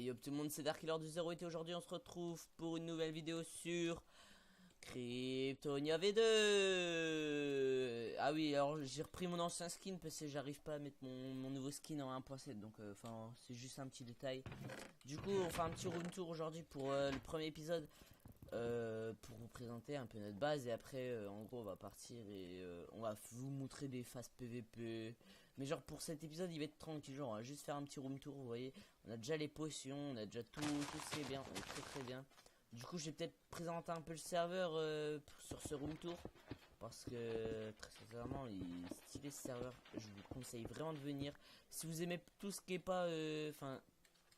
Yo tout le monde, c'est Dark Killer du 08 et aujourd'hui on se retrouve pour une nouvelle vidéo sur Cryptonia V2. Ah oui, alors j'ai repris mon ancien skin parce que j'arrive pas à mettre mon nouveau skin en 1.7, donc enfin c'est juste un petit détail. Du coup on fait un petit room tour aujourd'hui pour le premier épisode, pour vous présenter un peu notre base et après en gros on va partir et on va vous montrer des phases PVP. Mais genre pour cet épisode il va être tranquille, genre on va juste faire un petit room tour, vous voyez. On a déjà les potions, on a déjà tout ce qui est bien, on est très bien. Du coup je vais peut-être présenter un peu le serveur sur ce room tour. Parce que très sincèrement il est stylé ce serveur, je vous conseille vraiment de venir. Si vous aimez tout ce qui est pas, enfin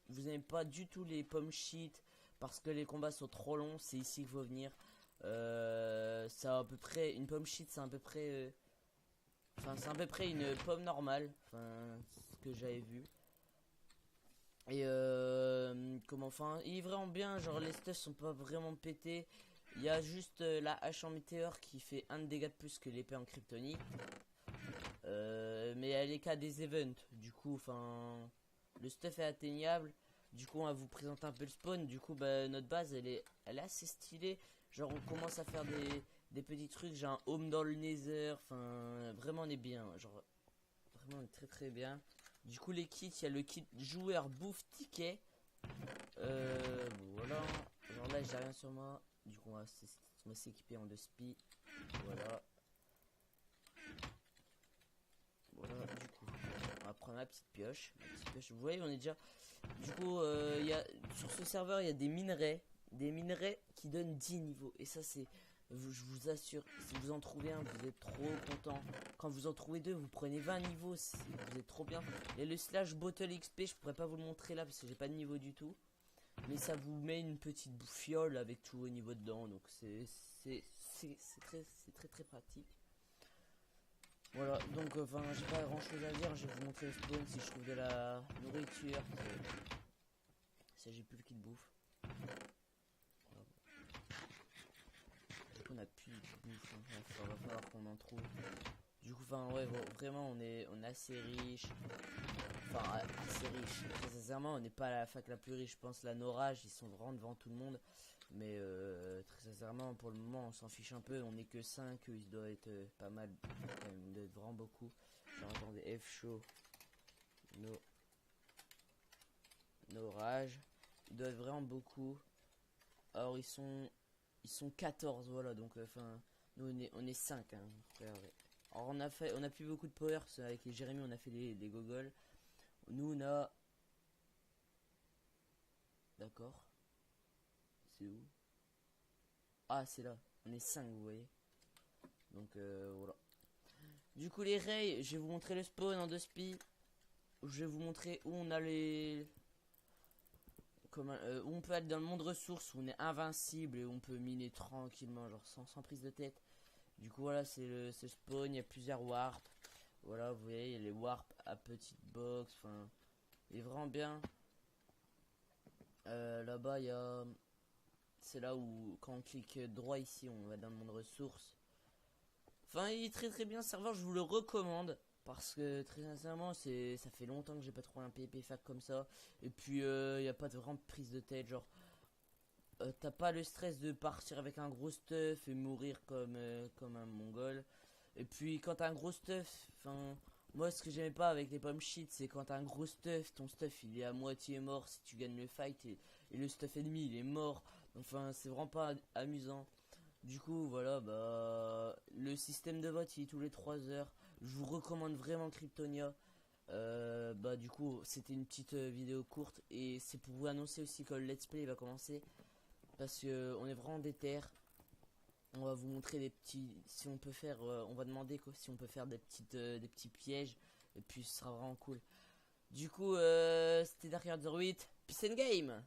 vous aimez pas du tout les pommes shit parce que les combats sont trop longs, c'est ici qu'il faut venir. C'est à peu près une pomme shit, c'est à peu près enfin c'est à peu près une pomme normale, enfin ce que j'avais vu. Et comment, enfin il est vraiment bien, genre les stuffs sont pas vraiment pétés. Il y a juste la hache en météore qui fait 1 de dégâts de plus que l'épée en kryptonite, mais elle est qu'à des events, du coup enfin le stuff est atteignable. Du coup on va vous présenter un peu le spawn. Du coup bah, notre base elle est assez stylée. Genre on commence à faire des petits trucs. J'ai un home dans le nether. Enfin vraiment on est bien. Genre vraiment on est très bien. Du coup les kits, il y a le kit joueur bouffe ticket. Bon, voilà. Genre là j'ai rien sur moi. Du coup on va s'équiper en 2 spi. Voilà. Voilà, du coup, on va prendre ma petite pioche. Vous voyez, on est déjà. Du coup, sur ce serveur, il y a des minerais qui donnent 10 niveaux. Et ça, c'est. Je vous assure, si vous en trouvez un, vous êtes trop content. Quand vous en trouvez deux, vous prenez 20 niveaux. Vous êtes trop bien. Et le slash bottle XP, je pourrais pas vous le montrer là parce que j'ai pas de niveau du tout. Mais ça vous met une petite bouffiole avec tout au niveau dedans. Donc c'est très pratique. Voilà, donc enfin j'ai pas grand chose à dire, je vais vous montrer le spawn si je trouve de la nourriture. Ça j'ai plus le kit de bouffe. Voilà. Du coup on a plus de bouffe, hein. Il va falloir qu'on en trouve. Du coup enfin ouais vraiment on est assez riche. Enfin assez riche. Très sincèrement on n'est pas à la fac la plus riche, je pense. La Norage ils sont vraiment devant tout le monde. Mais très sincèrement pour le moment on s'en fiche un peu, on est que 5, ils doivent être pas mal, quand même, ils doivent être vraiment beaucoup. Genre attendez, F show, nos rages, ils doivent être vraiment beaucoup. Alors ils sont 14, voilà, donc enfin nous on est 5 hein, frère, ouais. Alors on a plus beaucoup de power, avec les Jérémy on a fait des gogoles. Nous on a, d'accord, c'est où? Ah c'est là, on est 5 vous voyez. Donc voilà. Du coup les rays, je vais vous montrer le spawn en 2 spi. Je vais vous montrer où on a les... Comment, où on peut être dans le monde ressources, où on est invincible et où on peut miner tranquillement, genre sans prise de tête. Du coup voilà c'est le spawn, il y a plusieurs warps. Voilà vous voyez, il y a les warps à petite box, enfin... Il est vraiment bien. Là-bas il y a... C'est là où quand on clique droit ici, on va dans le monde ressources. Enfin, il est très bien ce serveur, je vous le recommande. Parce que très sincèrement, ça fait longtemps que j'ai pas trouvé un PvP fac comme ça. Et puis, il n'y a pas de vraiment prise de tête. Genre, t'as pas le stress de partir avec un gros stuff et mourir comme un mongol. Et puis, quand t'as un gros stuff, enfin, moi ce que j'aimais pas avec les pommes shit, c'est quand t'as un gros stuff, ton stuff il est à moitié mort si tu gagnes le fight et le stuff ennemi il est mort. Enfin, c'est vraiment pas amusant. Du coup, voilà, bah, le système de vote il est tous les 3 heures. Je vous recommande vraiment Cryptonia. Bah, du coup, c'était une petite vidéo courte et c'est pour vous annoncer aussi que le let's play va commencer parce que on est vraiment déter. On va vous montrer des petits, si on peut faire, on va demander quoi, si on peut faire des petits pièges et puis ce sera vraiment cool. Du coup, c'était Dark 08, peace and game.